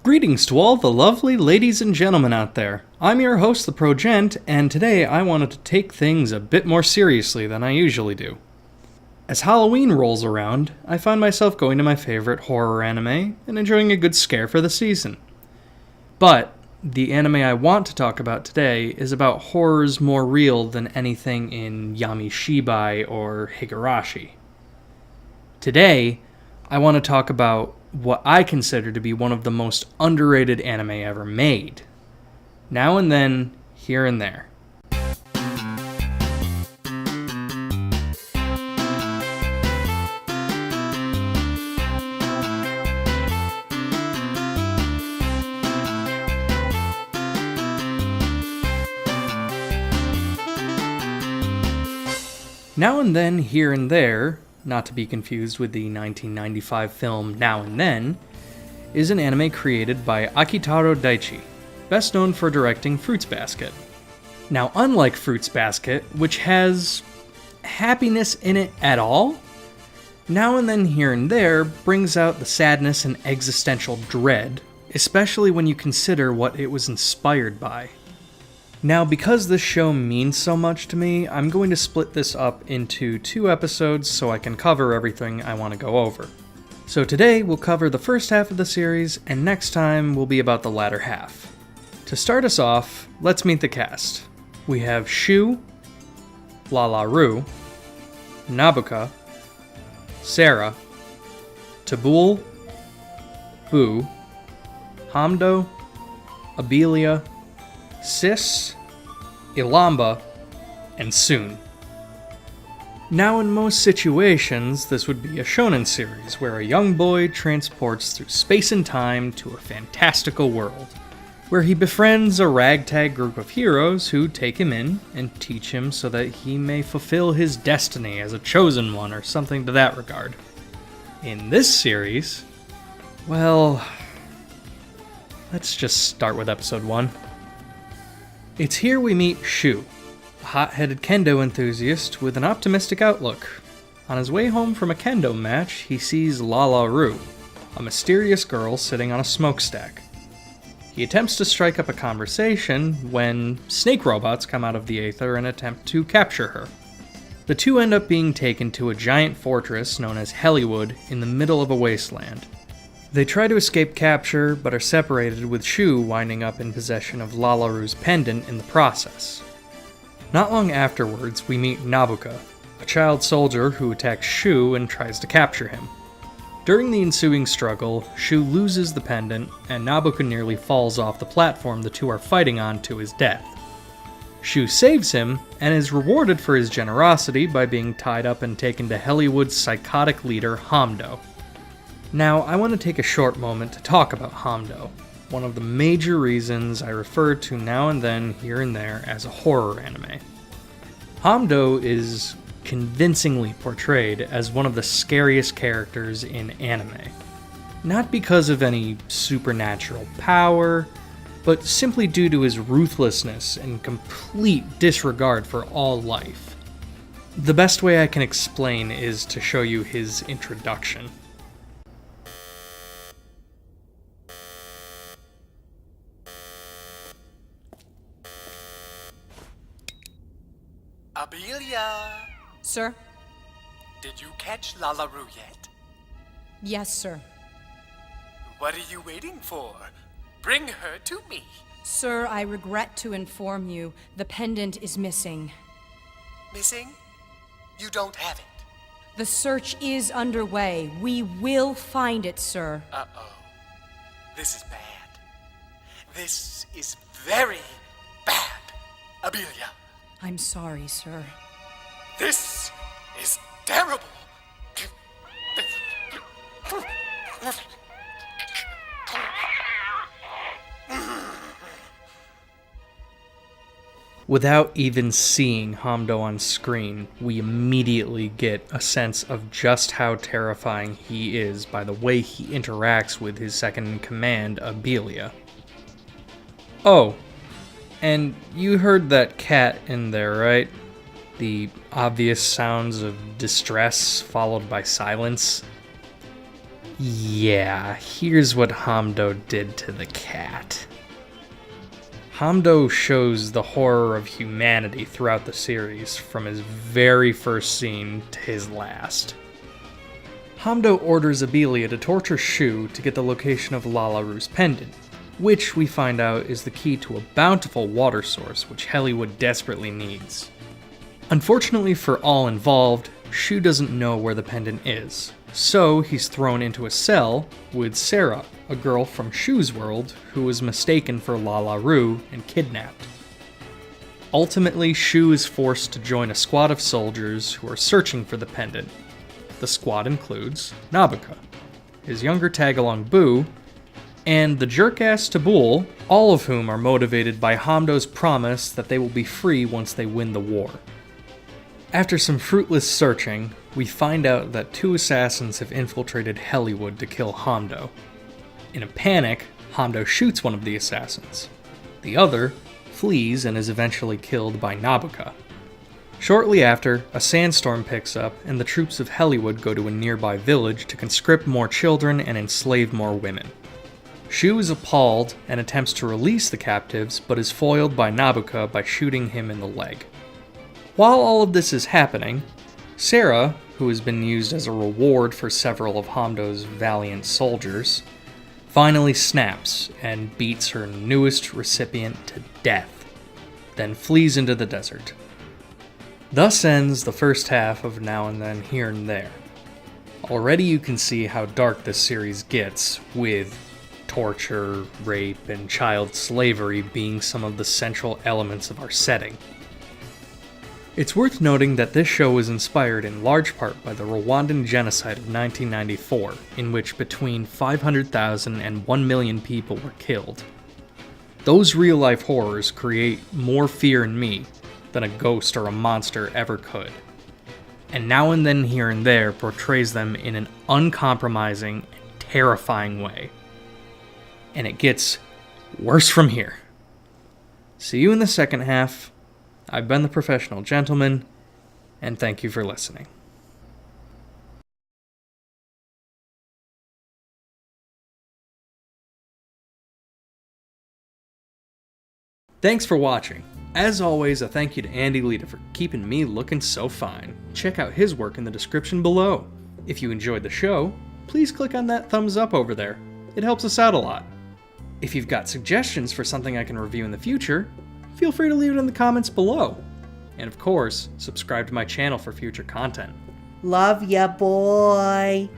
Greetings to all the lovely ladies and gentlemen out there. I'm your host, the ProGent, and today I wanted to take things a bit more seriously than I usually do. As Halloween rolls around, I find myself going to my favorite horror anime and enjoying a good scare for the season. But the anime I want to talk about today is about horrors more real than anything in Yamishibai or Higurashi. Today, I want to talk about what I consider to be one of the most underrated anime ever made. Now and Then, Here and There. Now and Then, Here and There, not to be confused with the 1995 film Now and Then, is an anime created by Akitaro Daichi, best known for directing Fruits Basket. Now, unlike Fruits Basket, which has happiness in it at all, Now and Then Here and There brings out the sadness and existential dread, especially when you consider what it was inspired by. Now, because this show means so much to me, I'm going to split this up into 2 episodes so I can cover everything I want to go over. So today, we'll cover the first half of the series, and next time will be about the latter half. To start us off, let's meet the cast. We have Shu, Lala-Ru, Nabuka, Sarah, Tabul, Boo, Hamdo, Abelia, Sis, Ilamba, and Soon. Now, in most situations, this would be a shonen series where a young boy transports through space and time to a fantastical world, where he befriends a ragtag group of heroes who take him in and teach him so that he may fulfill his destiny as a chosen one or something to that regard. In this series, well, let's just start with episode 1. It's here we meet Shu, a hot-headed kendo enthusiast with an optimistic outlook. On his way home from a kendo match, he sees Lala-Ru, a mysterious girl sitting on a smokestack. He attempts to strike up a conversation when snake robots come out of the aether and attempt to capture her. The two end up being taken to a giant fortress known as Hellywood in the middle of a wasteland. They try to escape capture, but are separated, with Shu winding up in possession of Lala-Ru's pendant in the process. Not long afterwards, we meet Nabuka, a child soldier who attacks Shu and tries to capture him. During the ensuing struggle, Shu loses the pendant, and Nabuka nearly falls off the platform the two are fighting on to his death. Shu saves him, and is rewarded for his generosity by being tied up and taken to Hellywood's psychotic leader, Hamdo. Now, I want to take a short moment to talk about Hamdo, one of the major reasons I refer to Now and Then, Here and There as a horror anime. Hamdo is convincingly portrayed as one of the scariest characters in anime. Not because of any supernatural power, but simply due to his ruthlessness and complete disregard for all life. The best way I can explain is to show you his introduction. Abelia! Sir? Did you catch Lala-Ru yet? Yes, sir. What are you waiting for? Bring her to me. Sir, I regret to inform you, the pendant is missing. Missing? You don't have it. The search is underway. We will find it, sir. Uh-oh. This is bad. This is very bad, Abelia. I'm sorry, sir. This is terrible. Without even seeing Hamdo on screen, we immediately get a sense of just how terrifying he is by the way he interacts with his second-in-command, Abelia. Oh, and you heard that cat in there, right? The obvious sounds of distress followed by silence. Yeah, here's what Hamdo did to the cat. Hamdo shows the horror of humanity throughout the series, from his very first scene to his last. Hamdo orders Abelia to torture Shu to get the location of Lalaru's pendant, which we find out is the key to a bountiful water source which Hollywood desperately needs. Unfortunately for all involved, Shu doesn't know where the pendant is, so he's thrown into a cell with Sarah, a girl from Shu's world who was mistaken for Lalaru and kidnapped. Ultimately, Shu is forced to join a squad of soldiers who are searching for the pendant. The squad includes Nabucco, his younger tag-along Boo, and the jerk-ass Tabul, all of whom are motivated by Hamdo's promise that they will be free once they win the war. After some fruitless searching, we find out that 2 assassins have infiltrated Hollywood to kill Hamdo. In a panic, Hamdo shoots one of the assassins. The other flees and is eventually killed by Nabucco. Shortly after, a sandstorm picks up and the troops of Hollywood go to a nearby village to conscript more children and enslave more women. Shu is appalled and attempts to release the captives, but is foiled by Nabucco by shooting him in the leg. While all of this is happening, Sarah, who has been used as a reward for several of Hamdo's valiant soldiers, finally snaps and beats her newest recipient to death, then flees into the desert. Thus ends the first half of Now and Then, Here and There. Already you can see how dark this series gets, with torture, rape, and child slavery being some of the central elements of our setting. It's worth noting that this show was inspired in large part by the Rwandan genocide of 1994, in which between 500,000 and 1 million people were killed. Those real-life horrors create more fear in me than a ghost or a monster ever could. And Now and Then, Here and There portrays them in an uncompromising and terrifying way. And it gets worse from here. See you in the second half. I've been the Professional Gentleman, and thank you for listening. Thanks for watching. As always, a thank you to Andy Lita for keeping me looking so fine. Check out his work in the description below. If you enjoyed the show, please click on that thumbs up over there. It helps us out a lot. If you've got suggestions for something I can review in the future, feel free to leave it in the comments below. And of course, subscribe to my channel for future content. Love ya, boy.